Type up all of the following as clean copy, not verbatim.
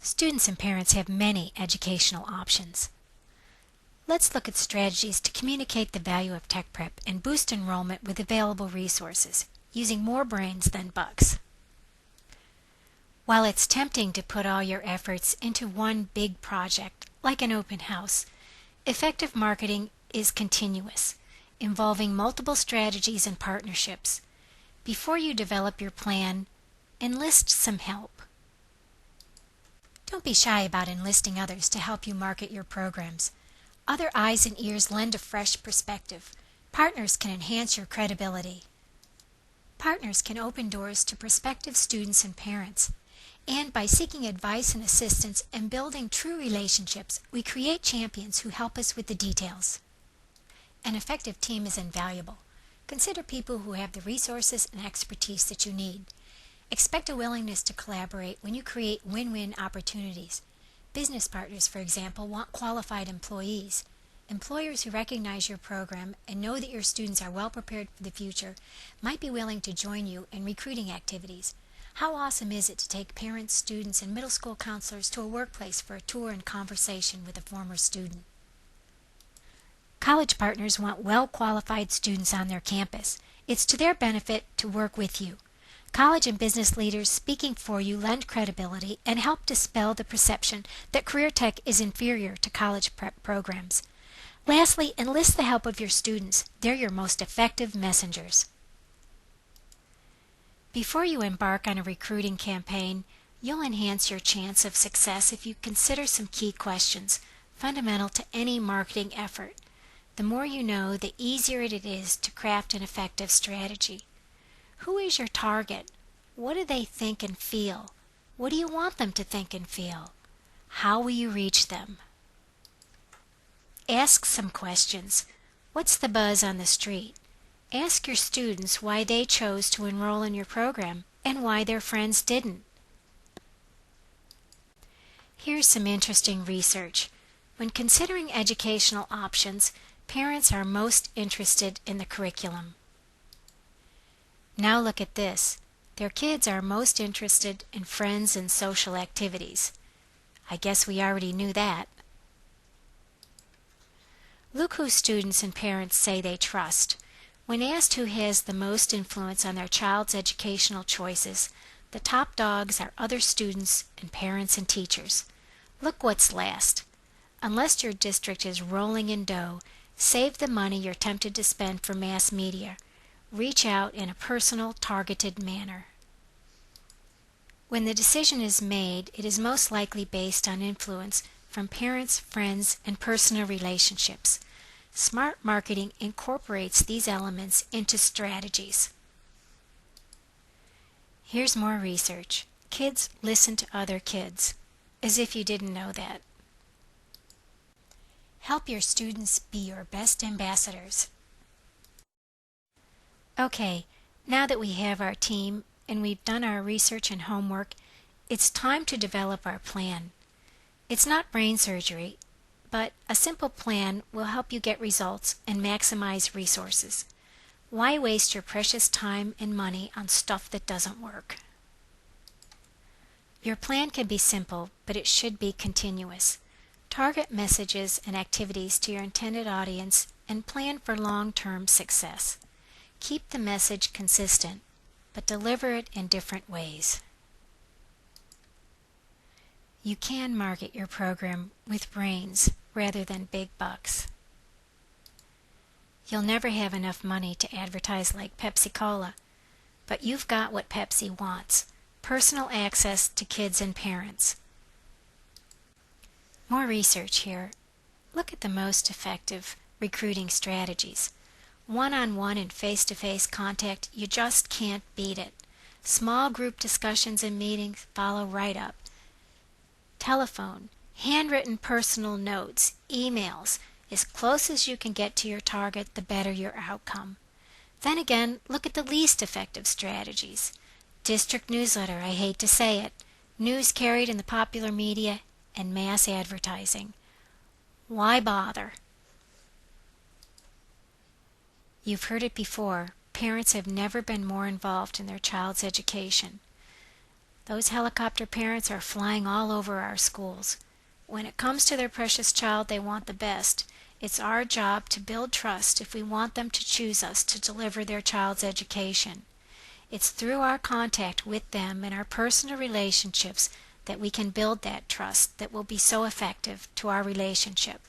Students and parents have many educational options. Let's look at strategies to communicate the value of tech prep and boost enrollment with available resources, using more brains than bucks. While it's tempting to put all your efforts into one big project, like an open house, effective marketing is continuous, involving multiple strategies and partnerships. Before you develop your plan, enlist some help. Don't be shy about enlisting others to help you market your programs. Other eyes and ears lend a fresh perspective. Partners can enhance your credibility. Partners can open doors to prospective students and parents. And by seeking advice and assistance and building true relationships, we create champions who help us with the details. An effective team is invaluable. Consider people who have the resources and expertise that you need. Expect a willingness to collaborate when you create win-win opportunities. Business partners, for example, want qualified employees. Employers who recognize your program and know that your students are well prepared for the future might be willing to join you in recruiting activities. How awesome is it to take parents, students, and middle school counselors to a workplace for a tour and conversation with a former student? College partners want well-qualified students on their campus. It's to their benefit to work with you. College and business leaders speaking for you lend credibility and help dispel the perception that career tech is inferior to college prep programs. Lastly, enlist the help of your students. They're your most effective messengers. Before you embark on a recruiting campaign, you'll enhance your chance of success if you consider some key questions, fundamental to any marketing effort. The more you know, the easier it is to craft an effective strategy. Who is your target? What do they think and feel? What do you want them to think and feel? How will you reach them? Ask some questions. What's the buzz on the street? Ask your students why they chose to enroll in your program and why their friends didn't. Here's some interesting research. When considering educational options, parents are most interested in the curriculum. Now look at this. Their kids are most interested in friends and social activities. I guess we already knew that. Look who students and parents say they trust. When asked who has the most influence on their child's educational choices, the top dogs are other students and parents and teachers. Look what's last. Unless your district is rolling in dough, save the money you're tempted to spend for mass media. Reach out in a personal, targeted manner. When the decision is made, it is most likely based on influence from parents, friends, and personal relationships. Smart marketing incorporates these elements into strategies. Here's more research. Kids listen to other kids. As if you didn't know that. Help your students be your best ambassadors. Okay, now that we have our team and we've done our research and homework, it's time to develop our plan. It's not brain surgery, but a simple plan will help you get results and maximize resources. Why waste your precious time and money on stuff that doesn't work? Your plan can be simple, but it should be continuous. Target messages and activities to your intended audience and plan for long-term success. Keep the message consistent, but deliver it in different ways. You can market your program with brains rather than big bucks. You'll never have enough money to advertise like Pepsi-Cola, but you've got what Pepsi wants: personal access to kids and parents. More research here. Look at the most effective recruiting strategies. One-on-one and face-to-face contact, you just can't beat it. Small group discussions and meetings follow right up. Telephone, handwritten personal notes, emails. As close as you can get to your target, the better your outcome. Then again, look at the least effective strategies. District newsletter, I hate to say it. News carried in the popular media and mass advertising. Why bother? You've heard it before. Parents have never been more involved in their child's education. Those helicopter parents are flying all over our schools. When it comes to their precious child, they want the best. It's our job to build trust if we want them to choose us to deliver their child's education. It's through our contact with them and our personal relationships that we can build that trust that will be so effective to our relationship.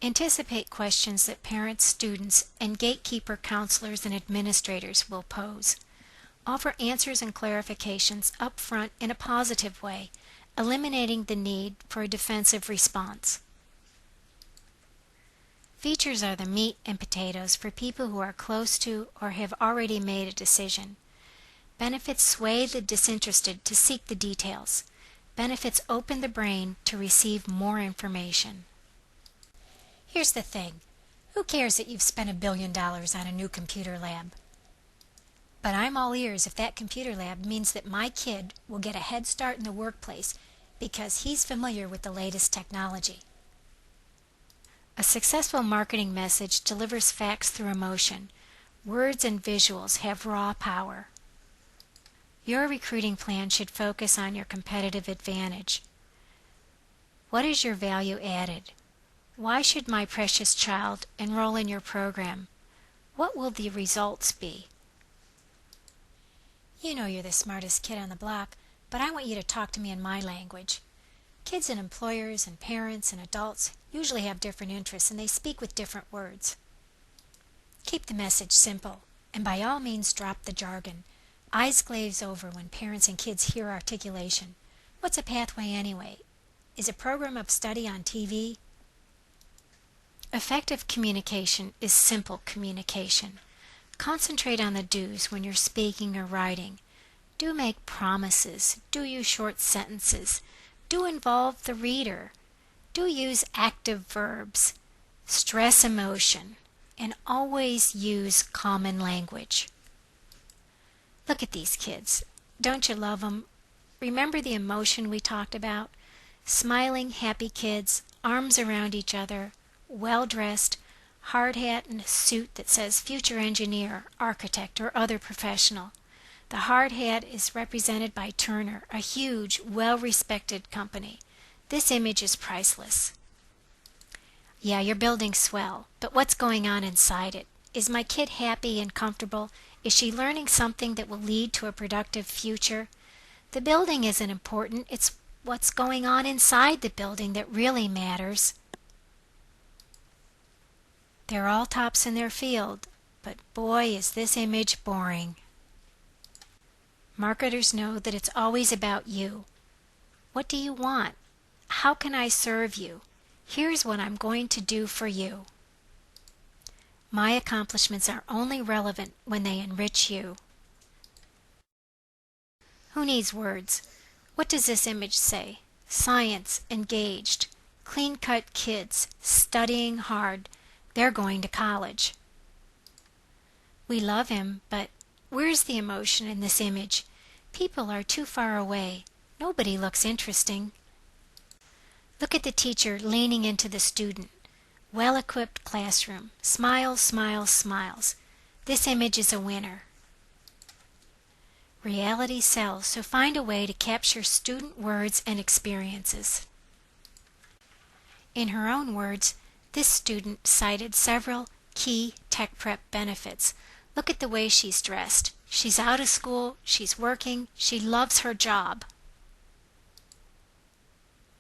Anticipate questions that parents, students, and gatekeeper counselors and administrators will pose. Offer answers and clarifications up front in a positive way, eliminating the need for a defensive response. Features are the meat and potatoes for people who are close to or have already made a decision. Benefits sway the disinterested to seek the details. Benefits open the brain to receive more information. Here's the thing. Who cares that you've spent $1 billion on a new computer lab? But I'm all ears if that computer lab means that my kid will get a head start in the workplace because he's familiar with the latest technology. A successful marketing message delivers facts through emotion. Words and visuals have raw power. Your recruiting plan should focus on your competitive advantage. What is your value added? Why should my precious child enroll in your program? What will the results be? You know you're the smartest kid on the block, but I want you to talk to me in my language. Kids and employers and parents and adults usually have different interests and they speak with different words. Keep the message simple, and by all means drop the jargon. Eyes glaze over when parents and kids hear articulation. What's a pathway anyway? Is a program of study on TV? Effective communication is simple communication. Concentrate on the do's when you're speaking or writing. Do make promises. Do use short sentences. Do involve the reader. Do use active verbs. Stress emotion. And always use common language. Look at these kids. Don't you love them? Remember the emotion we talked about? Smiling, happy kids, arms around each other, well-dressed, hard hat and a suit that says future engineer, architect, or other professional. The hard hat is represented by Turner, a huge, well-respected company. This image is priceless. Yeah, your building's swell, but what's going on inside it? Is my kid happy and comfortable? Is she learning something that will lead to a productive future? The building isn't important. It's what's going on inside the building that really matters. They're all tops in their field, but boy, is this image boring. Marketers know that it's always about you. What do you want? How can I serve you? Here's what I'm going to do for you. My accomplishments are only relevant when they enrich you. Who needs words? What does this image say? Science, engaged, clean-cut kids, studying hard. They're going to college. We love him, but where's the emotion in this image? People are too far away. Nobody looks interesting. Look at the teacher leaning into the student. Well-equipped classroom. Smiles, smiles, smiles. This image is a winner. Reality sells, so find a way to capture student words and experiences. In her own words, this student cited several key tech prep benefits. Look at the way she's dressed. She's out of school, she's working, she loves her job.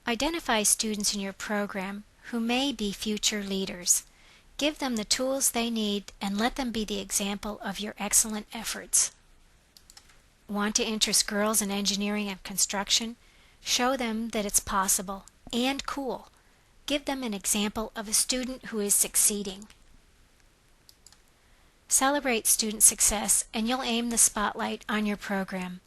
Identify students in your program who may be future leaders. Give them the tools they need and let them be the example of your excellent efforts. Want to interest girls in engineering and construction? Show them that it's possible and cool. Give them an example of a student who is succeeding. Celebrate student success and you'll aim the spotlight on your program.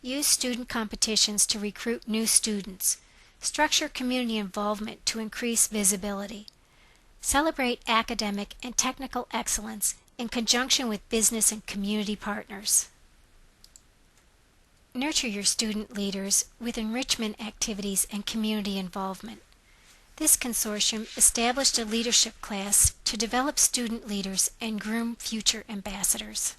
Use student competitions to recruit new students. Structure community involvement to increase visibility. Celebrate academic and technical excellence in conjunction with business and community partners. Nurture your student leaders with enrichment activities and community involvement. This consortium established a leadership class to develop student leaders and groom future ambassadors.